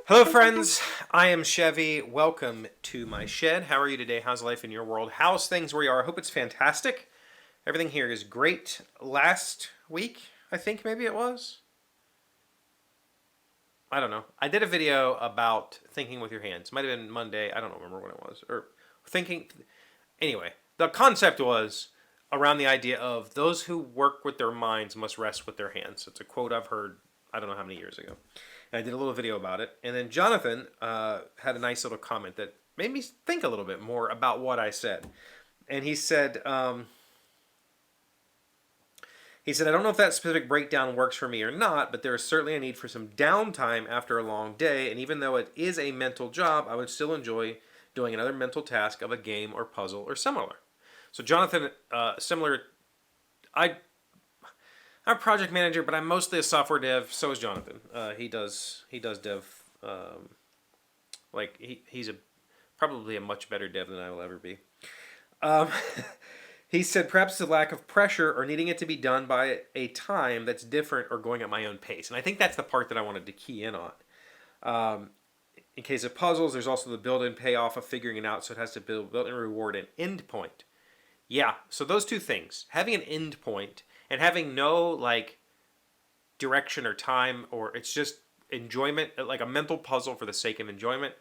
Hello, friends. I am Chevy. Welcome to my shed. How are you today? How's life in your world? How's things where you are? I hope it's fantastic. Everything here is great. Last week, I think maybe it was. I don't know. I did a video about thinking with your hands. Might have been Monday. I don't remember when it was. Or thinking. Anyway, the concept was around the idea of those who work with their minds must rest with their hands. It's a quote I've heard, I don't know how many years ago. And I did a little video about it. And then Jonathan had a nice little comment that made me think a little bit more about what I said. And he said, I don't know if that specific breakdown works for me or not, but there is certainly a need for some downtime after a long day. And even though it is a mental job, I would still enjoy doing another mental task of a game or puzzle or similar. So Jonathan, similar, I'm a project manager, but I'm mostly a software dev. So is Jonathan. He does dev. He's probably a much better dev than I will ever be. Um, he said perhaps the lack of pressure or needing it to be done by a time that's different or going at my own pace. And I think that's the part that I wanted to key in on. Um, in case of puzzles, there's also the build-in payoff of figuring it out, so it has to build-in reward and end point. Yeah, so those two things, having an end point and having no like direction or time, or it's just enjoyment, like a mental puzzle for the sake of enjoyment.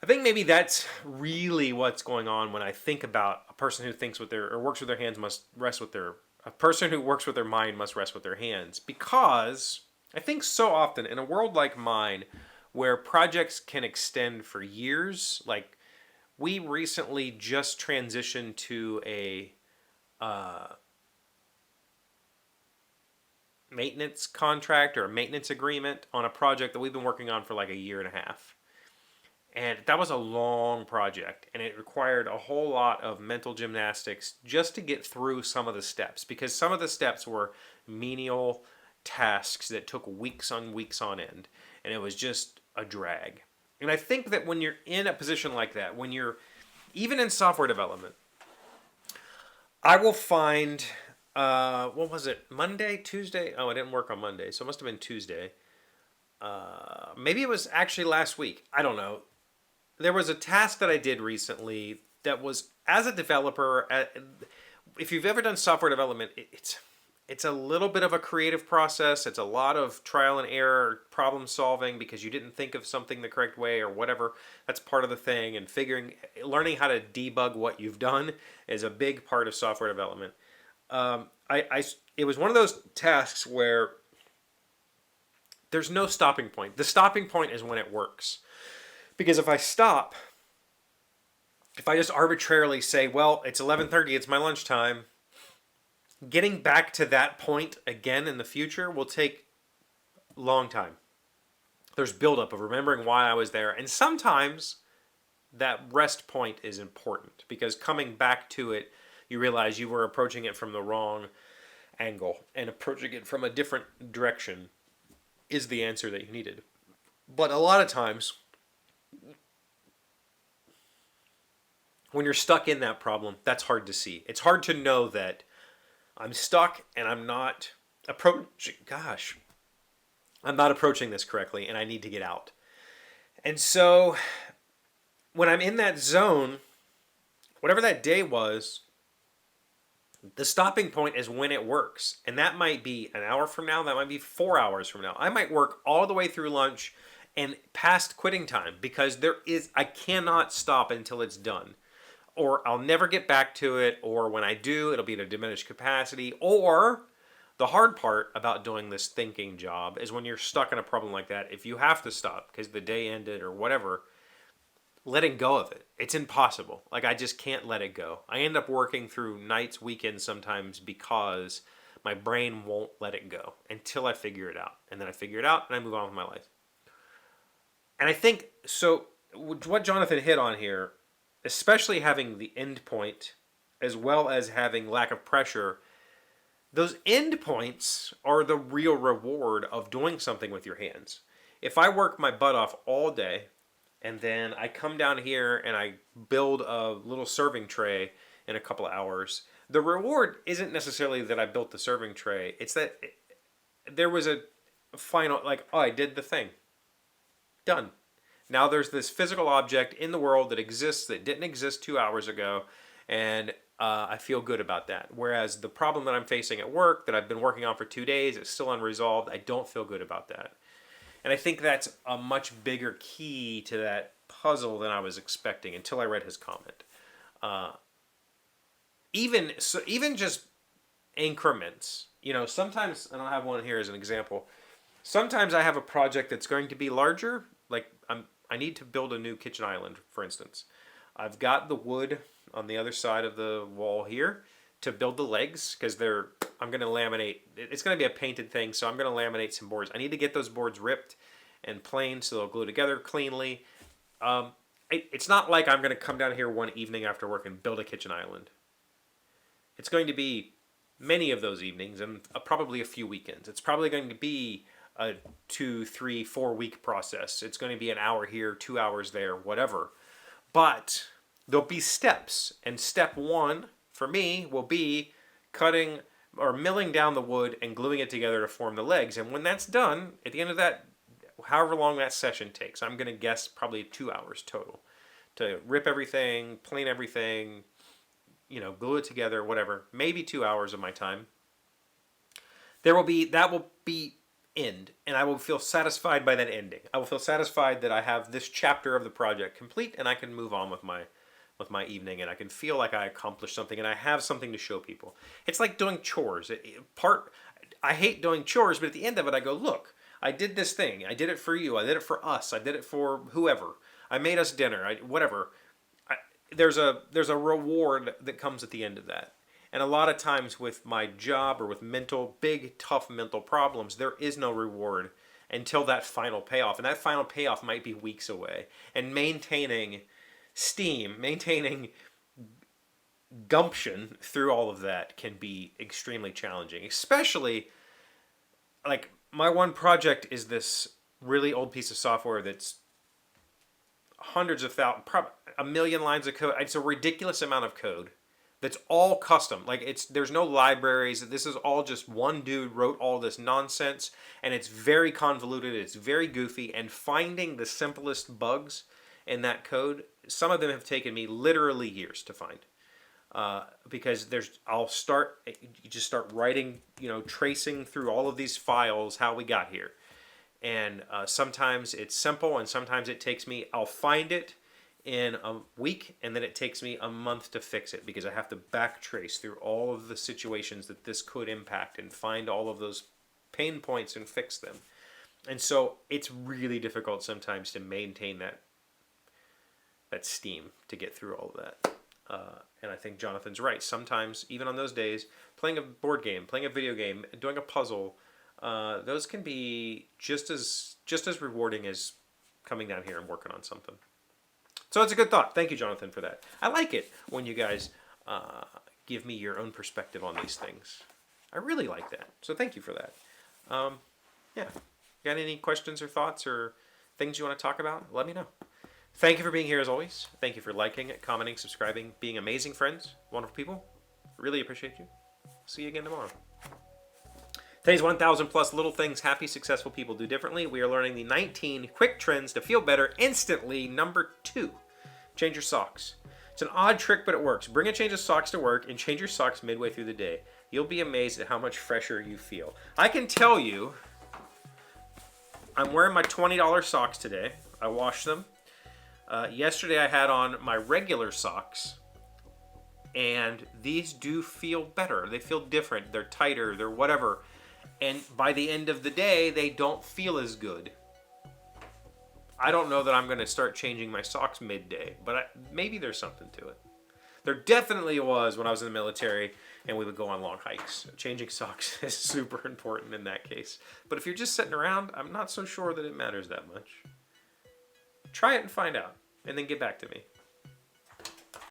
I think maybe that's really what's going on when I think about a person who thinks with their or works with their hands must rest with their a person who works with their mind must rest with their hands, because I think so often in a world like mine where projects can extend for years, like we recently just transitioned to a uh, maintenance contract or a maintenance agreement on a project that we've been working on for like a year and a half. And that was a long project, and it required a whole lot of mental gymnastics just to get through some of the steps, because some of the steps were menial tasks that took weeks on end, and it was just a drag. And I think that when you're in a position like that, when you're even in software development, I will find, what was it, Monday, Tuesday? Oh, I didn't work on Monday, so it must have been Tuesday. Maybe it was actually last week. I don't know. There was a task that I did recently that was, as a developer, if you've ever done software development, it's a little bit of a creative process. It's a lot of trial and error, problem solving because you didn't think of something the correct way or whatever. That's part of the thing. And learning how to debug what you've done is a big part of software development. It was one of those tasks where there's no stopping point. The stopping point is when it works. Because if I just arbitrarily say, well, it's 11:30, it's my lunchtime, getting back to that point again in the future will take a long time. There's buildup of remembering why I was there. And sometimes that rest point is important because coming back to it, you realize you were approaching it from the wrong angle, and approaching it from a different direction is the answer that you needed. But a lot of times, when you're stuck in that problem, that's hard to see. It's hard to know that I'm stuck and I'm not approaching this correctly and I need to get out. And so when I'm in that zone, whatever that day was, the stopping point is when it works. And that might be an hour from now, that might be 4 hours from now. I might work all the way through lunch and past quitting time because I cannot stop until it's done. Or I'll never get back to it, or when I do, it'll be at a diminished capacity. Or the hard part about doing this thinking job is when you're stuck in a problem like that, if you have to stop because the day ended or whatever, letting go of it. It's impossible. Like I just can't let it go. I end up working through nights, weekends sometimes because my brain won't let it go until I figure it out. And then I figure it out and I move on with my life. And I think, so what Jonathan hit on here, especially having the end point as well as having lack of pressure, those end points are the real reward of doing something with your hands. If I work my butt off all day and then I come down here and I build a little serving tray in a couple of hours, the reward isn't necessarily that I built the serving tray. It's that there was a final, like, oh, I did the thing. Done. Now there's this physical object in the world that exists that didn't exist 2 hours ago, and I feel good about that. Whereas the problem that I'm facing at work that I've been working on for 2 days is still unresolved. I don't feel good about that. And I think that's a much bigger key to that puzzle than I was expecting until I read his comment. Even just increments. Sometimes, and I'll have one here as an example. Sometimes I have a project that's going to be larger. Like I need to build a new kitchen island, for instance. I've got the wood on the other side of the wall here to build the legs because I'm going to laminate. It's going to be a painted thing, so I'm going to laminate some boards. I need to get those boards ripped and planed so they'll glue together cleanly. It's not like I'm going to come down here one evening after work and build a kitchen island. It's going to be many of those evenings and probably a few weekends. It's probably going to be a 2, 3, 4 week process. It's going to be an hour here, 2 hours there, whatever. But there'll be steps. And step 1 for me will be cutting or milling down the wood and gluing it together to form the legs. And when that's done, at the end of that, however long that session takes, I'm going to guess probably 2 hours total to rip everything, plane everything, glue it together, whatever. Maybe 2 hours of my time. That will be end, and I will feel satisfied by that ending. I will feel satisfied that I have this chapter of the project complete, and I can move on with my evening, and I can feel like I accomplished something, and I have something to show people. It's like doing chores. I hate doing chores, but at the end of it, I go, look, I did this thing. I did it for you. I did it for us. I did it for whoever. I made us dinner. Whatever. There's a reward that comes at the end of that. And a lot of times with my job or with big, tough mental problems, there is no reward until that final payoff. And that final payoff might be weeks away. And maintaining steam, maintaining gumption through all of that can be extremely challenging. Especially, like, my one project is this really old piece of software that's hundreds of thousands, probably a million lines of code. It's a ridiculous amount of code. That's all custom. There's no libraries. This is all just one dude wrote all this nonsense, and it's very convoluted. It's very goofy, and finding the simplest bugs in that code, some of them have taken me literally years to find. Because you just start writing, tracing through all of these files how we got here. And sometimes it's simple, and sometimes I'll find it in a week, and then it takes me a month to fix it because I have to backtrace through all of the situations that this could impact and find all of those pain points and fix them. And so it's really difficult sometimes to maintain that steam to get through all of that. And I think Jonathan's right. Sometimes, even on those days, playing a board game, playing a video game, doing a puzzle, those can be just as rewarding as coming down here and working on something. So it's a good thought. Thank you, Jonathan, for that. I like it when you guys give me your own perspective on these things. I really like that. So thank you for that. Yeah. Got any questions or thoughts or things you want to talk about? Let me know. Thank you for being here as always. Thank you for liking, commenting, subscribing, being amazing friends, wonderful people. Really appreciate you. See you again tomorrow. Today's 1,000 plus little things happy, successful people do differently. We are learning the 19 quick trends to feel better instantly. Number 2, change your socks. It's an odd trick, but it works. Bring a change of socks to work and change your socks midway through the day. You'll be amazed at how much fresher you feel. I can tell you, I'm wearing my $20 socks today. I washed them. Yesterday I had on my regular socks, and these do feel better. They feel different. They're tighter. They're whatever. And by the end of the day, they don't feel as good. I don't know that I'm going to start changing my socks midday, but maybe there's something to it. There definitely was when I was in the military and we would go on long hikes. Changing socks is super important in that case. But if you're just sitting around, I'm not so sure that it matters that much. Try it and find out, and then get back to me.